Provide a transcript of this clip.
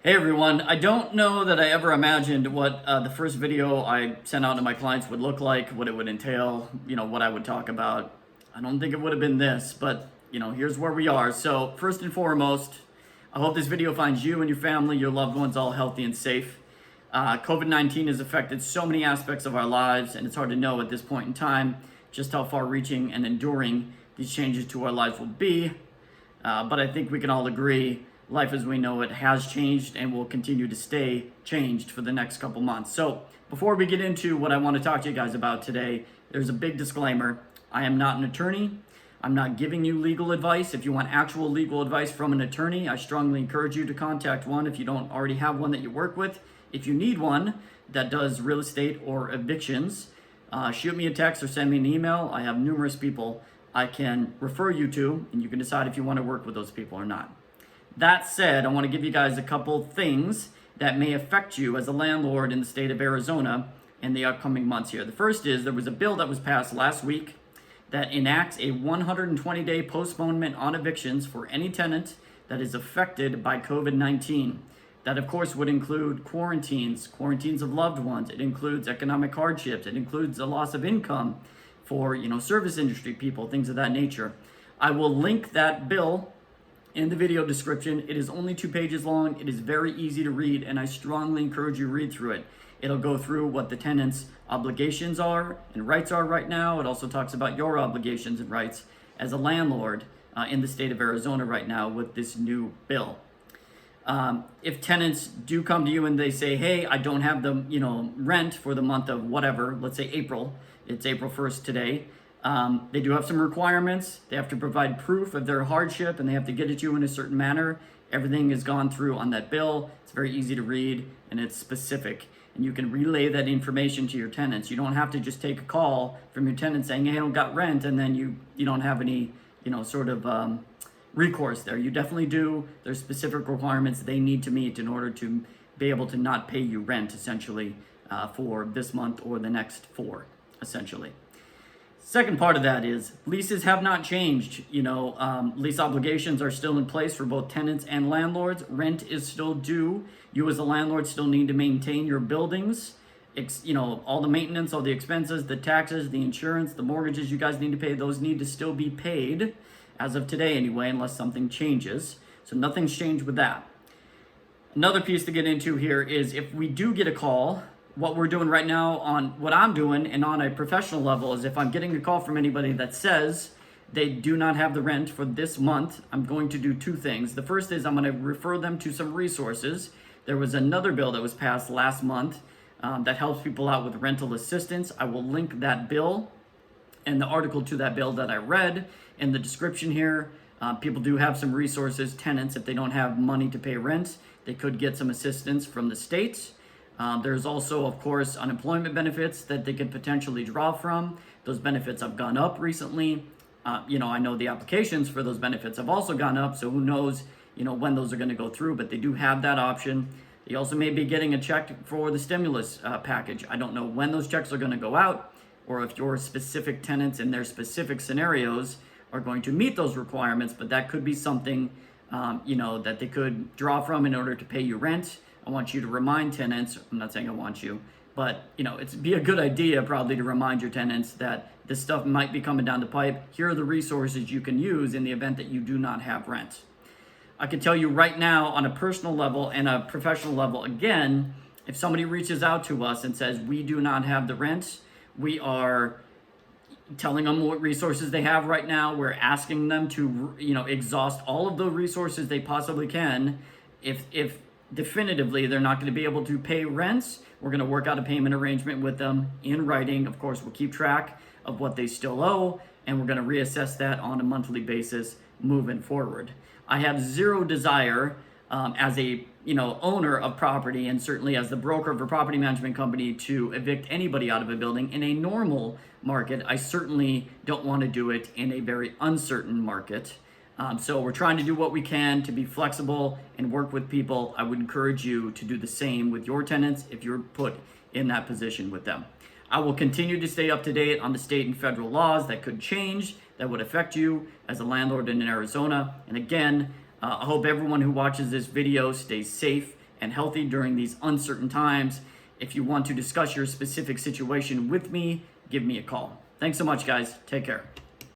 Hey everyone, I don't know that I ever imagined what the first video I sent out to my clients would look like, what it would entail, what I would talk about. I don't think it would have been this, but here's where we are. So first and foremost, I hope this video finds you and your family, your loved ones all healthy and safe. COVID-19 has affected so many aspects of our lives, and it's hard to know at this point in time just how far-reaching and enduring these changes to our lives will be. But I think we can all agree life as we know it has changed and will continue to stay changed for the next couple months. So before we get into what I want to talk to you guys about today, there's a big disclaimer. I am not an attorney. I'm not giving you legal advice. If you want actual legal advice from an attorney, I strongly encourage you to contact one if you don't already have one that you work with. If you need one that does real estate or evictions, shoot me a text or send me an email. I have numerous people I can refer you to, and you can decide if you want to work with those people or not. That said, I want to give you guys a couple things that may affect you as a landlord in the state of Arizona in the upcoming months here. The first is there was a bill that was passed last week that enacts a 120-day postponement on evictions for any tenant that is affected by COVID-19. That, of course, would include quarantines of loved ones. It includes economic hardships. It includes a loss of income for, service industry people, things of that nature. I will link that bill in the video description. It is only 2 pages long. It is very easy to read, and I strongly encourage you to read through it. It'll go through what the tenant's obligations are and rights are right now. It also talks about your obligations and rights as a landlord in the state of Arizona right now with this new bill. If tenants do come to you and they say, hey, I don't have the rent for the month of whatever, let's say April, it's April 1st today, they do have some requirements. They have to provide proof of their hardship, and they have to get it to you in a certain manner. Everything is gone through on that bill. It's very easy to read, and it's specific. And you can relay that information to your tenants. You don't have to just take a call from your tenant saying, hey, I don't got rent, and then you don't have any, recourse there. You definitely do. There's specific requirements they need to meet in order to be able to not pay you rent, essentially, for this month or the next 4, essentially. Second part of that is leases have not changed. Lease obligations are still in place for both tenants and landlords. Rent is still due. You as a landlord still need to maintain your buildings. All the maintenance, all the expenses, the taxes, the insurance, the mortgages you guys need to pay, those need to still be paid as of today anyway, unless something changes. So nothing's changed with that. Another piece to get into here is if we do get a call, what we're doing right now on what I'm doing and on a professional level is if I'm getting a call from anybody that says they do not have the rent for this month, I'm going to do 2 things. The first is I'm going to refer them to some resources. There was another bill that was passed last month that helps people out with rental assistance. I will link that bill and the article to that bill that I read in the description here. People do have some resources. Tenants, if they don't have money to pay rent, they could get some assistance from the state. There's also, of course, unemployment benefits that they could potentially draw from. Those benefits have gone up recently. I know the applications for those benefits have also gone up, so who knows, when those are going to go through, but they do have that option. They also may be getting a check for the stimulus package. I don't know when those checks are going to go out, or if your specific tenants in their specific scenarios are going to meet those requirements, but that could be something, that they could draw from in order to pay you rent. I want you to remind tenants, I'm not saying I want you, but it'd be a good idea probably to remind your tenants that this stuff might be coming down the pipe. Here are the resources you can use in the event that you do not have rent. I can tell you right now on a personal level and a professional level, again, if somebody reaches out to us and says we do not have the rent, we are telling them what resources they have right now. We're asking them to, exhaust all of the resources they possibly can. If definitively they're not going to be able to pay rents, we're going to work out a payment arrangement with them in writing. Of course, we'll keep track of what they still owe, and we're going to reassess that on a monthly basis moving forward. I have zero desire as a owner of property, and certainly as the broker of a property management company, to evict anybody out of a building in a normal market. I certainly don't want to do it in a very uncertain market. So we're trying to do what we can to be flexible and work with people. I would encourage you to do the same with your tenants if you're put in that position with them. I will continue to stay up to date on the state and federal laws that could change, that would affect you as a landlord in Arizona. And again, I hope everyone who watches this video stays safe and healthy during these uncertain times. If you want to discuss your specific situation with me, give me a call. Thanks so much, guys. Take care.